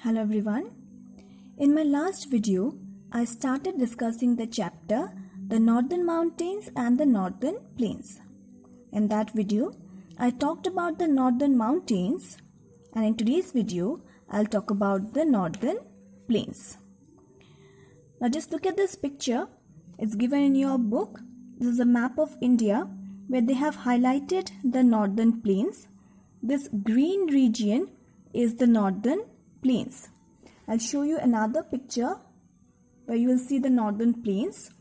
Hello everyone. In my last video, I started discussing the chapter The Northern Mountains and the Northern Plains. In that video, I talked about the Northern Mountains, and in today's video, I'll talk about the Northern Plains. Now just look at this picture. It's given in your book. This is a map of India where they have highlighted the Northern Plains. This green region is the Northern Plains. I'll show you another picture where you will see the Northern Plains.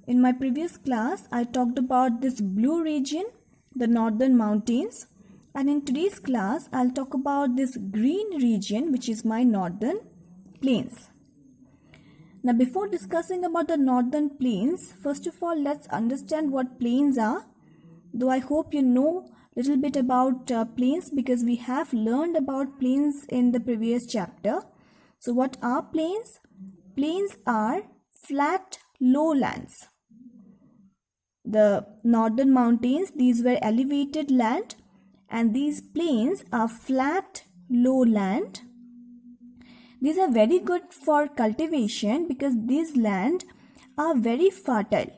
In my previous class, I talked about this blue region, the Northern Mountains, and in today's class, I'll talk about this green region, which is my Northern Plains. Now, before discussing about the Northern Plains, first of all, let's understand what plains are. Though I hope you know little bit about plains because we have learned about plains in the previous chapter. So what are plains? Plains are flat lowlands. The northern mountains, these were elevated land, and these plains are flat lowland. These are very good for cultivation because these land are very fertile.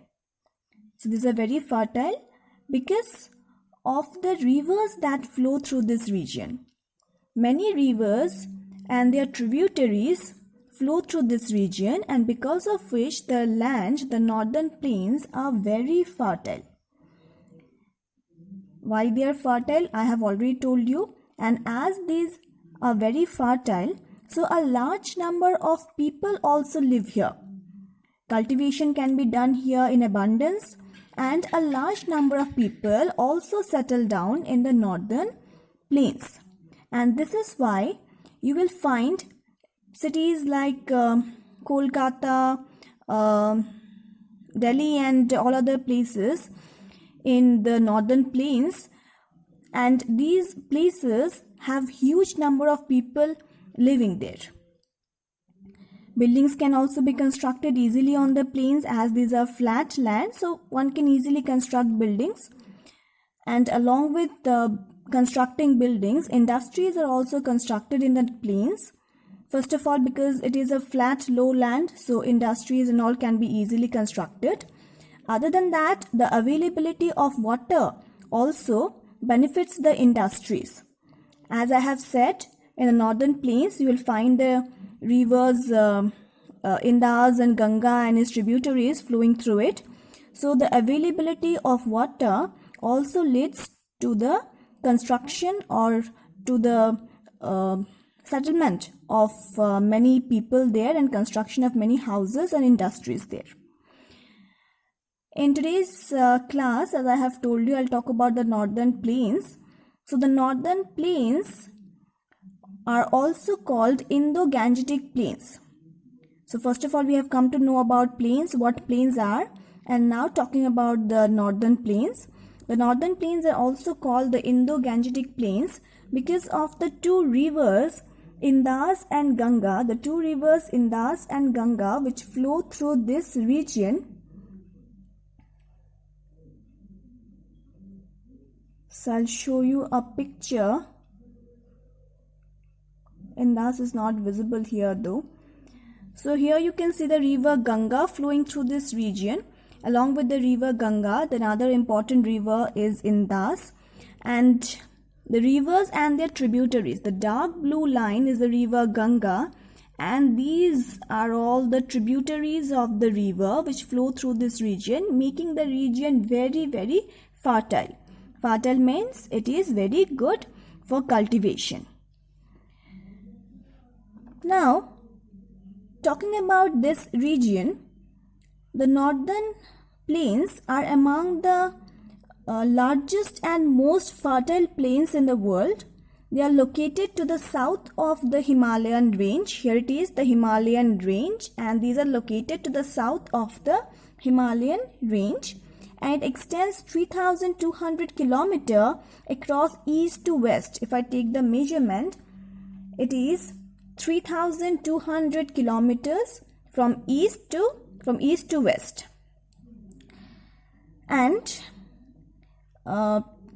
So these are very fertile because of the rivers that flow through this region. Many rivers and their tributaries flow through this region, and because of which the land, the northern plains, are very fertile. Why they are fertile, I have already told you, and as these are very fertile, so a large number of people also live here. Cultivation can be done here in abundance, and a large number of people also settle down in the northern plains. And this is why you will find cities like Kolkata, Delhi and all other places in the northern plains, and these places have huge number of people living there. Buildings can also be constructed easily on the plains as these are flat land, so one can easily construct buildings. And along with constructing buildings, industries are also constructed in the plains. First of all, because it is a flat lowland, so industries and all can be easily constructed. Other than that, the availability of water also benefits the industries. As I have said, in the northern plains, you will find the rivers Indus and Ganga and its tributaries flowing through it. So the availability of water also leads to the construction or to the settlement of many people there and construction of many houses and industries there. In today's class, as I have told you, I'll talk about the northern plains. So the northern plains are also called Indo-Gangetic plains. So first of all, we have come to know about plains, what plains are, and now talking about the northern plains. The northern plains are also called the Indo-Gangetic plains because of the two rivers Indus and Ganga, the two rivers Indus and Ganga which flow through this region. So I'll show you a picture. Indus is not visible here though. So here you can see the river Ganga flowing through this region. Along with the river Ganga, the another important river is Indus, and the rivers and their tributaries. The dark blue line is the river Ganga, and these are all the tributaries of the river which flow through this region, making the region very, very fertile. Fertile means it is very good for cultivation. Now, talking about this region, the northern plains are among the largest and most fertile plains in the world. They are located to the south of the Himalayan range. Here it is, the Himalayan range, and these are located to the south of the Himalayan range, and it extends 3,200 kilometers across east to west. If I take the measurement, it is 3,200 kilometers from east to west, and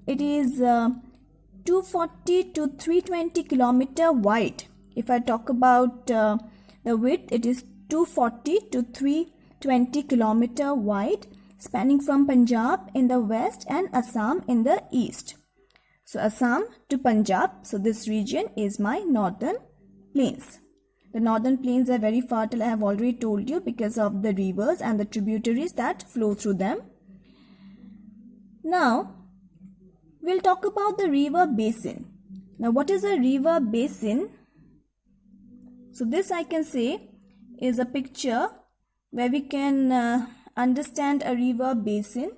it is 240 to 320 kilometer wide If I talk about the width, it is 240 to 320 kilometer wide, spanning from Punjab in the west and Assam in the east. So Assam to Punjab, so this region is my northern plains. The northern plains are very fertile, I have already told you, because of the rivers and the tributaries that flow through them. Now, we'll talk about the river basin. Now, what is a river basin? So this I can say is a picture where we can understand a river basin.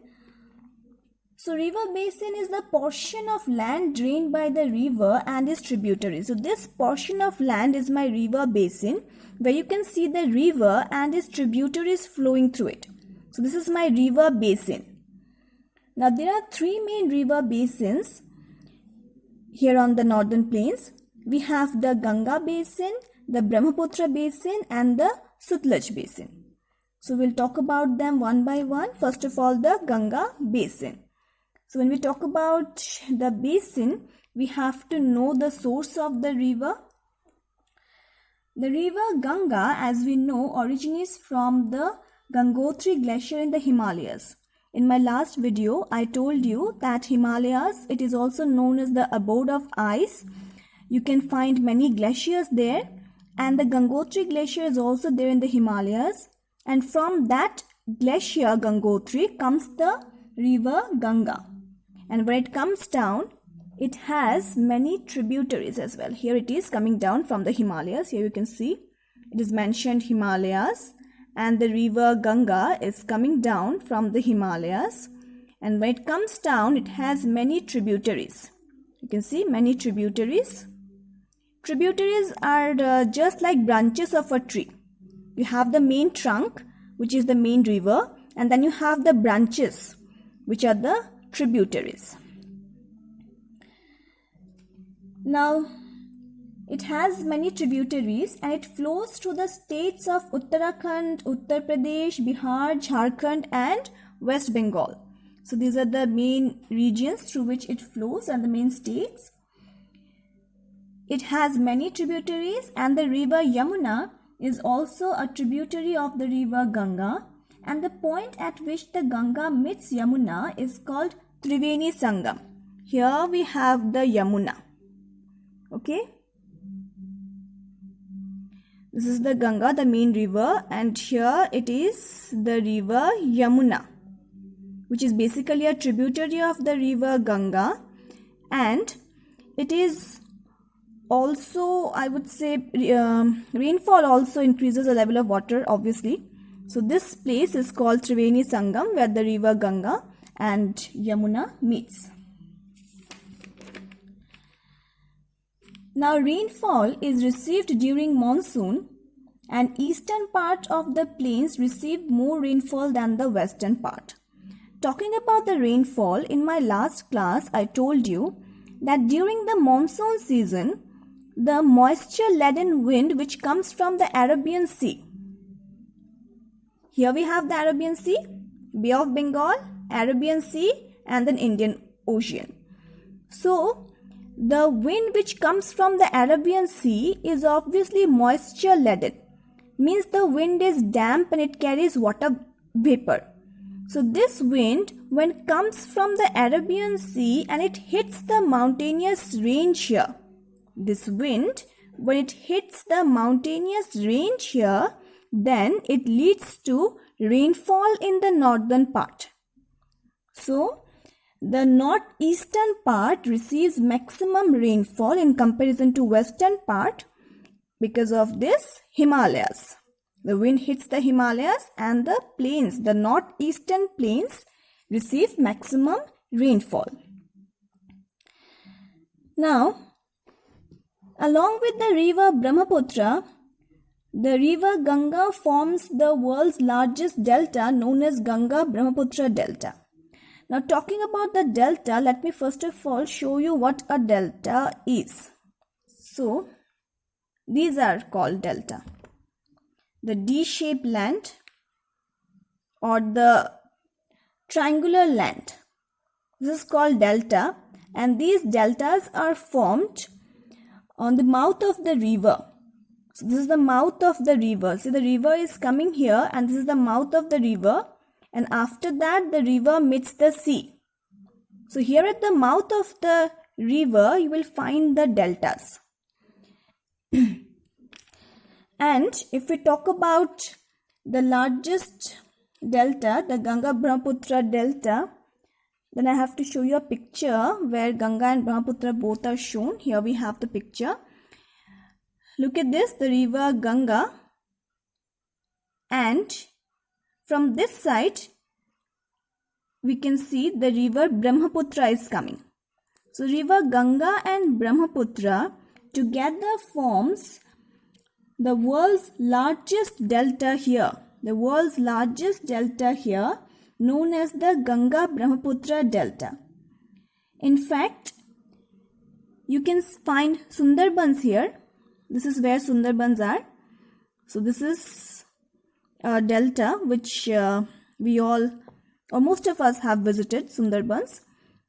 So river basin is the portion of land drained by the river and its tributaries. So this portion of land is my river basin, where you can see the river and its tributaries flowing through it. So this is my river basin. Now there are three main river basins here on the northern plains. We have the Ganga basin, the Brahmaputra basin and the Sutlej basin. So we'll talk about them one by one. First of all, the Ganga basin. So when we talk about the basin, we have to know the source of the river. The river Ganga, as we know, originates from the Gangotri glacier in the Himalayas. In my last video, I told you that Himalayas, it is also known as the abode of ice. You can find many glaciers there, and the Gangotri glacier is also there in the Himalayas. And from that glacier, Gangotri, comes the river Ganga. And when it comes down, it has many tributaries as well. Here it is coming down from the Himalayas. Here you can see it is mentioned Himalayas, and the river Ganga is coming down from the Himalayas. And when it comes down, it has many tributaries. You can see many tributaries. Tributaries are just like branches of a tree. You have the main trunk, which is the main river, and then you have the branches, which are the tributaries. Now, it has many tributaries and it flows through the states of Uttarakhand, Uttar Pradesh, Bihar, Jharkhand and West Bengal. So these are the main regions through which it flows and the main states. It has many tributaries, and the river Yamuna is also a tributary of the river Ganga, and the point at which the Ganga meets Yamuna is called Triveni Sangam. Here we have the Yamuna. Okay. This is the Ganga, the main river, and here it is the river Yamuna, which is basically a tributary of the river Ganga, and it is also, I would say, rainfall also increases the level of water, obviously. So this place is called Triveni Sangam, where the river Ganga and Yamuna meets. Now rainfall is received during monsoon, and eastern part of the plains receive more rainfall than the western part. Talking about the rainfall, in my last class I told you that during the monsoon season, the moisture-laden wind which comes from the Arabian Sea. Here we have the Arabian Sea, Bay of Bengal, Arabian Sea and then Indian Ocean. So, the wind which comes from the Arabian Sea is obviously moisture-laden. Means the wind is damp and it carries water vapor. So this wind, when it comes from the Arabian Sea and it hits the mountainous range here, this wind, when it hits the mountainous range here, then it leads to rainfall in the northern part. So, the northeastern part receives maximum rainfall in comparison to western part because of this Himalayas. The wind hits the Himalayas and the plains, the northeastern plains, receive maximum rainfall. Now, along with the river Brahmaputra, the river Ganga forms the world's largest delta known as Ganga-Brahmaputra Delta. Now talking about the delta, let me first of all show you what a delta is. So, these are called delta. The D-shaped land or the triangular land. This is called delta, and these deltas are formed on the mouth of the river. So this is the mouth of the river. See, the river is coming here and this is the mouth of the river, and after that the river meets the sea. So here at the mouth of the river you will find the deltas. And if we talk about the largest delta, the Ganga Brahmaputra delta, then I have to show you a picture where Ganga and Brahmaputra both are shown. Here we have the picture. Look at this, the river Ganga, and from this side we can see the river Brahmaputra is coming. So river Ganga and Brahmaputra together forms the world's largest delta here. The world's largest delta here, known as the Ganga Brahmaputra delta. In fact, you can find Sundarbans here. This is where Sundarbans are. So this is a delta which we all, or most of us, have visited, Sundarbans.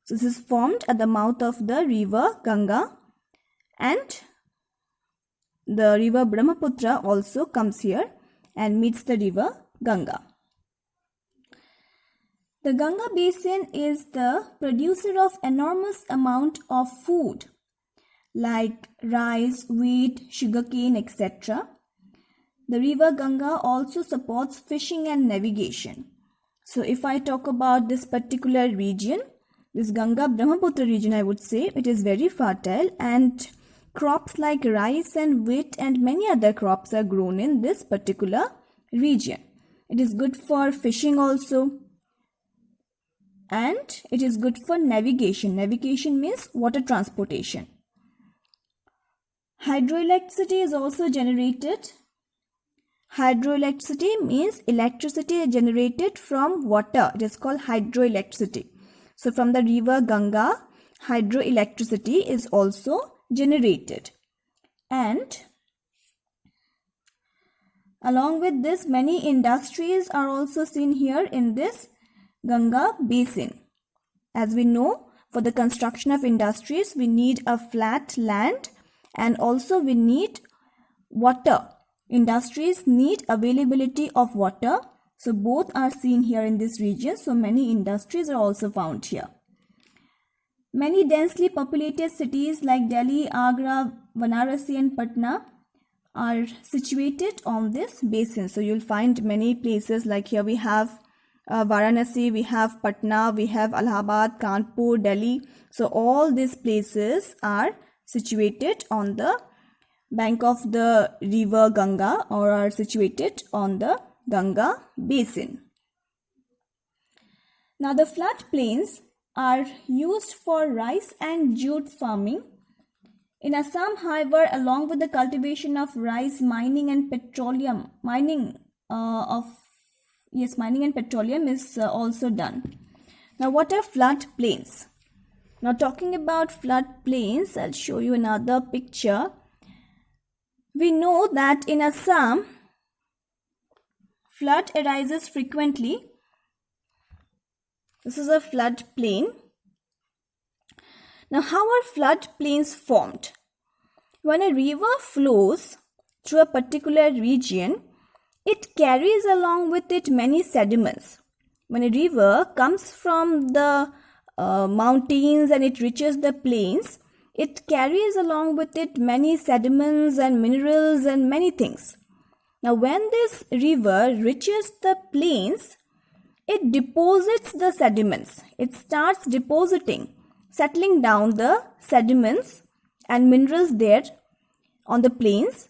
So this is formed at the mouth of the river Ganga, and the river Brahmaputra also comes here and meets the river Ganga. The Ganga basin is the producer of enormous amount of food like rice, wheat, sugarcane, etc. The river Ganga also supports fishing and navigation. So if I talk about this particular region, this Ganga Brahmaputra region, I would say it is very fertile, and crops like rice and wheat and many other crops are grown in this particular region. It is good for fishing also, and it is good for navigation. Navigation means water transportation. Hydroelectricity is also generated. Hydroelectricity means electricity generated from water. It is called hydroelectricity. So from the river Ganga, hydroelectricity is also generated. And along with this, many industries are also seen here in this Ganga basin. As we know, for the construction of industries, we need a flat land, and also we need water. Industries need availability of water. So both are seen here in this region. So many industries are also found here. Many densely populated cities like Delhi, Agra, Varanasi and Patna are situated on this basin. So you'll find many places like here we have Varanasi, we have Patna, we have Allahabad, Kanpur, Delhi. So all these places are situated on the bank of the river Ganga, or are situated on the Ganga basin. Now the flat plains are used for rice and jute farming. In Assam, however, along with the cultivation of rice, mining and petroleum is also done. Now what are flood plains? Now talking about flood plains, I'll show you another picture. We know that in Assam, flood arises frequently. This is a flood plain. Now how are flood plains formed? When a river flows through a particular region, it carries along with it many sediments. When a river comes from the mountains and it reaches the plains, it carries along with it many sediments and minerals and many things. Now when this river reaches the plains, it deposits the sediments. It starts depositing, settling down the sediments and minerals there on the plains.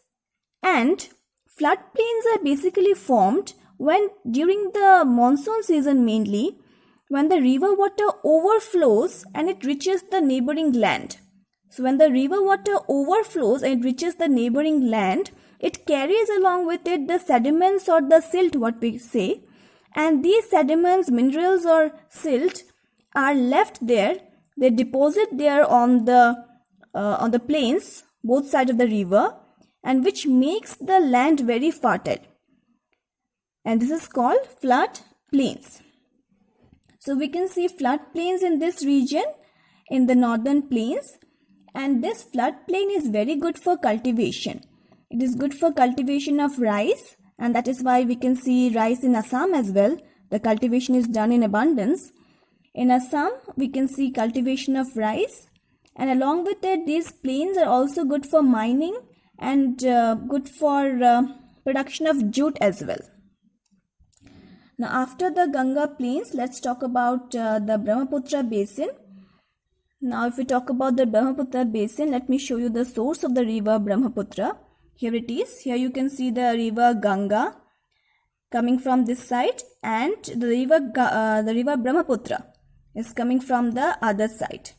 And flood plains are basically formed when during the monsoon season, mainly when the river water overflows and it reaches the neighboring land. So when the river water overflows and it reaches the neighboring land, it carries along with it the sediments or the silt, what we say, and these sediments, minerals or silt are left there. They deposit there on the plains, both sides of the river, and which makes the land very fertile. And this is called flood plains. So we can see flood plains in this region, in the northern plains, and this flood plain is very good for cultivation. It is good for cultivation of rice, and that is why we can see rice in Assam as well. The cultivation is done in abundance. In Assam, we can see cultivation of rice, and along with it, these plains are also good for mining and good for production of jute as well. Now, after the Ganga plains, let's talk about the Brahmaputra basin. Now, if we talk about the Brahmaputra basin, let me show you the source of the river Brahmaputra. Here it is. Here you can see the river Ganga coming from this side, and the river Brahmaputra is coming from the other side.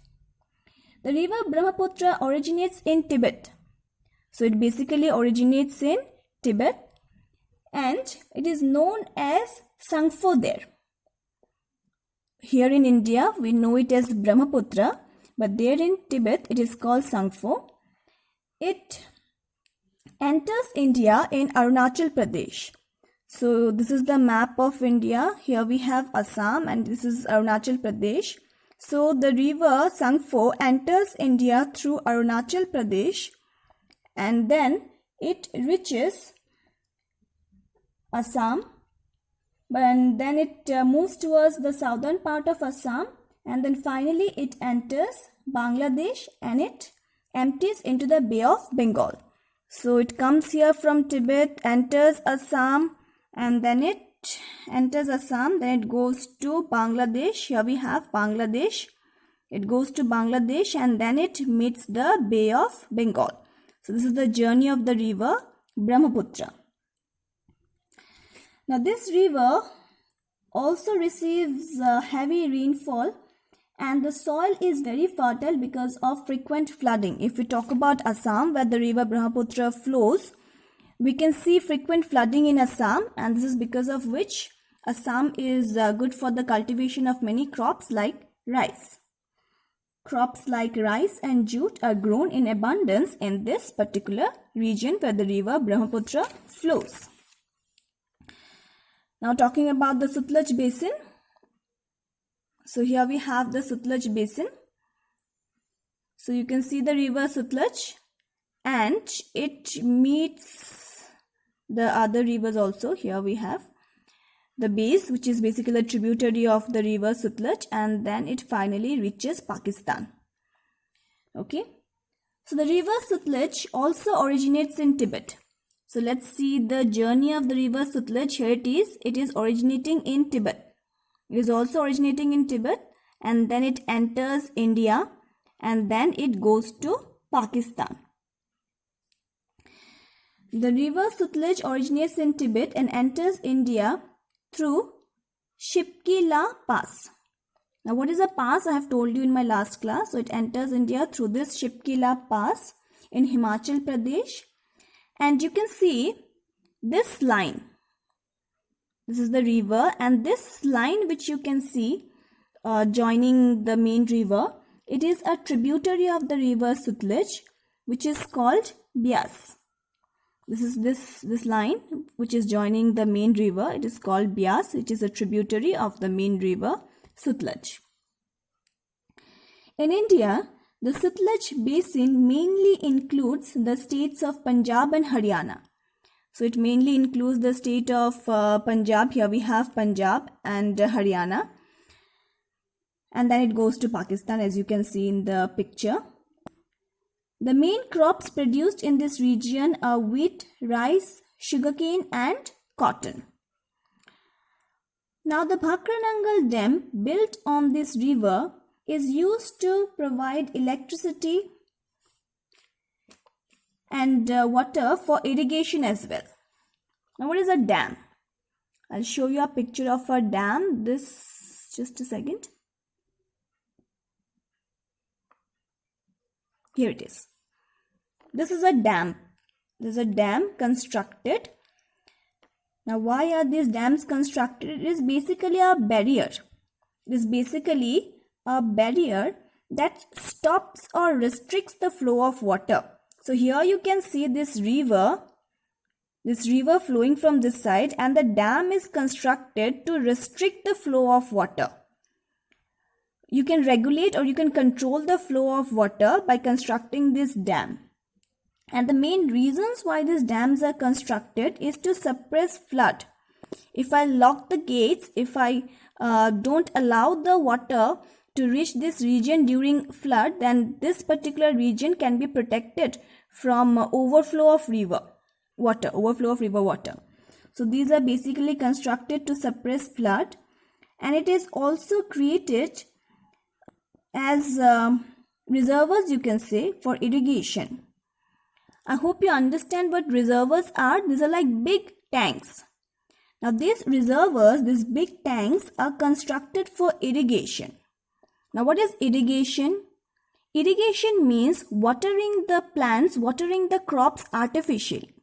The river Brahmaputra originates in Tibet. So it basically originates in Tibet, and it is known as Sangpho there. Here in India, we know it as Brahmaputra, but there in Tibet, it is called Sangpho. It enters India in Arunachal Pradesh. So this is the map of India. Here we have Assam, and this is Arunachal Pradesh. So the river Sangpho enters India through Arunachal Pradesh, and then it reaches Assam, and then it moves towards the southern part of Assam, and then finally it enters Bangladesh and it empties into the Bay of Bengal. So it comes here from Tibet, enters Assam, and then it enters Assam, then it goes to Bangladesh. Here we have Bangladesh. It goes to Bangladesh, and then it meets the Bay of Bengal. So this is the journey of the river Brahmaputra. Now this river also receives heavy rainfall, and the soil is very fertile because of frequent flooding. If we talk about Assam, where the river Brahmaputra flows, we can see frequent flooding in Assam, and this is because of which Assam is good for the cultivation of many crops like rice. Crops like rice and jute are grown in abundance in this particular region where the river Brahmaputra flows. Now talking about the Sutlej basin. So here we have the Sutlej basin. So you can see the river Sutlej, and it meets the other rivers also. Here we have the base, which is basically a tributary of the river Sutlej, and then it finally reaches Pakistan. Okay. So the river Sutlej also originates in Tibet. So let's see the journey of the river Sutlej. Here it is. It is originating in Tibet. It is also originating in Tibet, and then it enters India, and then it goes to Pakistan. The river Sutlej originates in Tibet and enters India through Shipki-La Pass. Now what is a pass? I have told you in my last class. So it enters India through this Shipki-La Pass in Himachal Pradesh, and you can see this line. This is the river, and this line which you can see joining the main river, it is a tributary of the river Sutlej, which is called Bias. This is this line which is joining the main river. It is called Bias, which is a tributary of the main river Sutlej. In India, the Sutlej basin mainly includes the states of Punjab and Haryana. So it mainly includes the state of Punjab. Here we have Punjab and Haryana. And then it goes to Pakistan, as you can see in the picture. The main crops produced in this region are wheat, rice, sugarcane and cotton. Now the Bhakranangal Dam, built on this river, is used to provide electricity and water for irrigation as well. Now what is a dam? I'll show you a picture of a dam. Just a second. Here it is. This is a dam. There's a dam constructed. Now why are these dams constructed? It is basically a barrier. It is basically a barrier that stops or restricts the flow of water. So here you can see this river flowing from this side, and the dam is constructed to restrict the flow of water. You can regulate or you can control the flow of water by constructing this dam. And the main reasons why these dams are constructed is to suppress flood. If I lock the gates, if I don't allow the water to reach this region during flood, then this particular region can be protected from overflow of river water. So these are basically constructed to suppress flood, and it is also created as reservoirs, you can say, for irrigation. I hope you understand what reservoirs are. These are like big tanks. Now these reservoirs, these big tanks, are constructed for irrigation. Now what is irrigation? Irrigation means watering the plants, watering the crops artificially.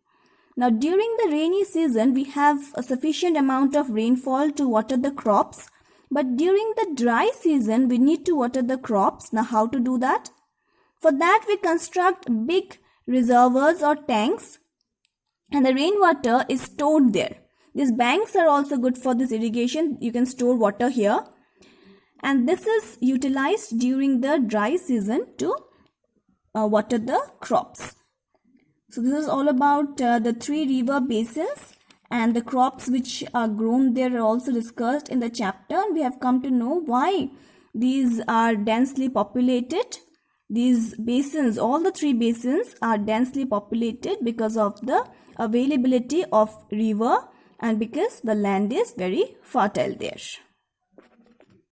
Now during the rainy season, we have a sufficient amount of rainfall to water the crops. But during the dry season, we need to water the crops. Now how to do that? For that, we construct big reservoirs or tanks, and the rainwater is stored there. These banks are also good for this irrigation. You can store water here. And this is utilized during the dry season to water the crops. So this is all about the 3 river basins, and the crops which are grown there are also discussed in the chapter. We have come to know why these are densely populated. These basins, all the 3 basins are densely populated because of the availability of river and because the land is very fertile there.